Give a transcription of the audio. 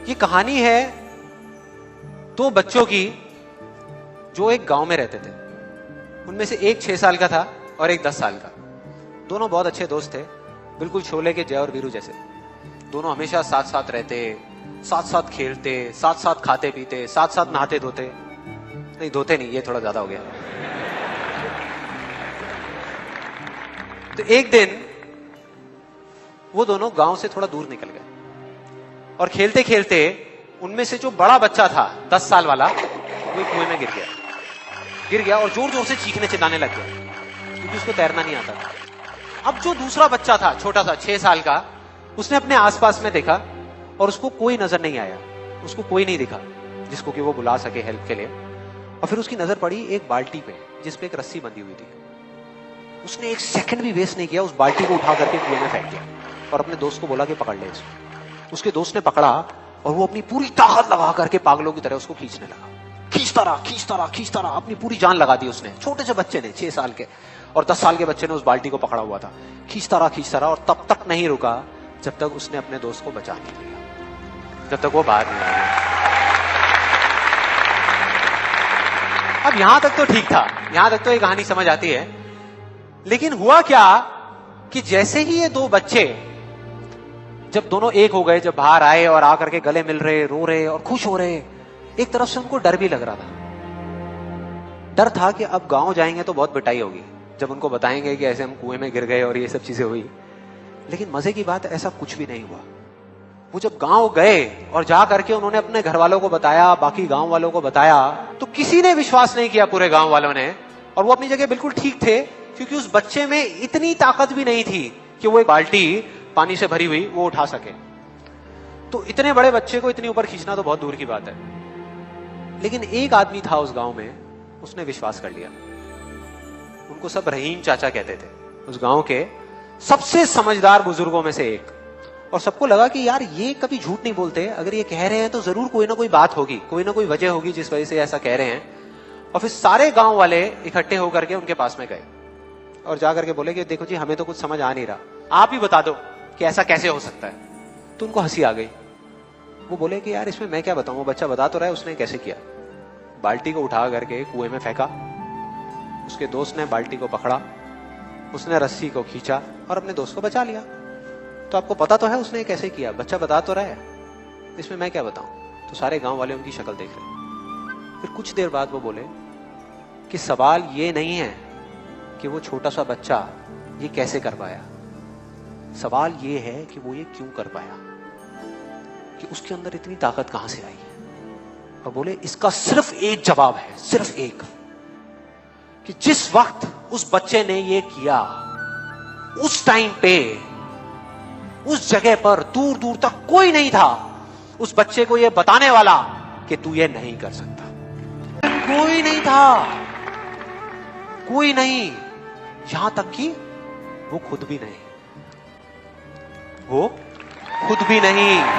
ये कहानी है दो बच्चों की जो एक गांव में रहते थे। उनमें से एक 6 साल का था और एक 10 साल का। दोनों बहुत अच्छे दोस्त थे, बिल्कुल शोले के जय और वीरू जैसे। दोनों हमेशा साथ साथ रहते, साथ साथ खेलते, साथ साथ खाते पीते, साथ साथ नहाते धोते। नहीं धोते नहीं, ये थोड़ा ज्यादा हो गया। तो एक दिन वो दोनों गांव से थोड़ा दूर निकल गए और खेलते खेलते उनमें से जो बड़ा बच्चा था 10 साल वाला, वो कुएं में गिर गया और जोर जोर से चीखने चिल्लाने लग गया क्योंकि उसको तैरना नहीं आता था। अब जो दूसरा बच्चा था, छोटा सा 6 साल का, उसने अपने आसपास में देखा और उसको कोई नजर नहीं आया, उसको कोई नहीं दिखा जिसको कि वो बुला सके हेल्प के लिए। और फिर उसकी नजर पड़ी एक बाल्टी पे जिसपे एक रस्सी बंधी हुई थी। उसने एक सेकंड भी वेस्ट नहीं किया, उस बाल्टी को उठा करके कुएं में फेंक दिया और अपने दोस्त को बोला कि पकड़ ले इसको। उसके दोस्त ने पकड़ा और वो अपनी पूरी ताकत लगा करके पागलों की तरह उसको खींचने लगा। खींचता रहा, अपनी पूरी जान लगा दी उसने। छोटे से बच्चे ने, 6 साल के और 10 साल के बच्चे ने उस बाल्टी को पकड़ा हुआ था। खींचता रहा और तब तक नहीं रुका जब तक उसने अपने दोस्त को बचा नहीं लिया, जब तक वो बाहर नहीं आया। अब यहां तक तो ठीक था, यहां तक तो ये कहानी समझ आती है। लेकिन हुआ क्या कि जैसे ही ये दो बच्चे जब दोनों एक हो गए, जब बाहर आए और आकर के गले मिल रहे, रो रहे और खुश हो रहे, एक तरफ से उनको डर भी लग रहा था। डर था कि अब गांव जाएंगे तो बहुत पिटाई होगी जब उनको बताएंगे कि ऐसे हम कुएं में गिर गए और ये सब चीजें हुई। लेकिन मजे की बात, ऐसा कुछ भी नहीं हुआ। वो जब गांव गए और जा करके उन्होंने अपने घर वालों को बताया, बाकी गांव वालों को बताया, तो किसी ने विश्वास नहीं किया, पूरे गांव वालों ने। और वो अपनी जगह बिल्कुल ठीक थे क्योंकि उस बच्चे में इतनी ताकत भी नहीं थी कि वो एक बाल्टी पानी से भरी हुई वो उठा सके। तो इतने बड़े बच्चे को इतनी ऊपर खींचना तो बहुत दूर की बात है। लेकिन एक आदमी था उस गांव में, उसने विश्वास कर लिया। उनको सब रहीम चाचा कहते थे, उस गांव के सबसे समझदार बुजुर्गों में से एक। और सबको लगा कि यार ये कभी झूठ नहीं बोलते, अगर ये कह रहे हैं तो जरूर कोई ना कोई बात होगी, कोई ना कोई वजह होगी जिस वजह से ऐसा कह रहे हैं। और फिर सारे गांव वाले इकट्ठे होकर के उनके पास में गए और जाकर के बोले कि देखो जी, हमें तो कुछ समझ आ नहीं रहा, आप ही बता दो कि ऐसा कैसे हो सकता है। तो उनको हंसी आ गई। वो बोले कि यार इसमें मैं क्या बताऊं, वो बच्चा बता तो रहा है उसने कैसे किया। बाल्टी को उठा करके कुएं में फेंका, उसके दोस्त ने बाल्टी को पकड़ा, उसने रस्सी को खींचा और अपने दोस्त को बचा लिया। तो आपको पता तो है उसने कैसे किया, बच्चा बता तो रहा है, इसमें मैं क्या बताऊं। तो सारे गांव वाले उनकी शक्ल देख रहे। फिर कुछ देर बाद वो बोले कि सवाल ये नहीं है कि वो छोटा सा बच्चा ये कैसे कर पाया, सवाल ये है कि वो ये क्यों कर पाया, कि उसके अंदर इतनी ताकत कहां से आई। और बोले इसका सिर्फ एक जवाब है, सिर्फ एक, कि जिस वक्त उस बच्चे ने ये किया, उस टाइम पे उस जगह पर दूर दूर तक कोई नहीं था उस बच्चे को ये बताने वाला कि तू ये नहीं कर सकता। कोई नहीं था, कोई नहीं, यहां तक कि वो खुद भी नहीं, वो खुद भी नहीं।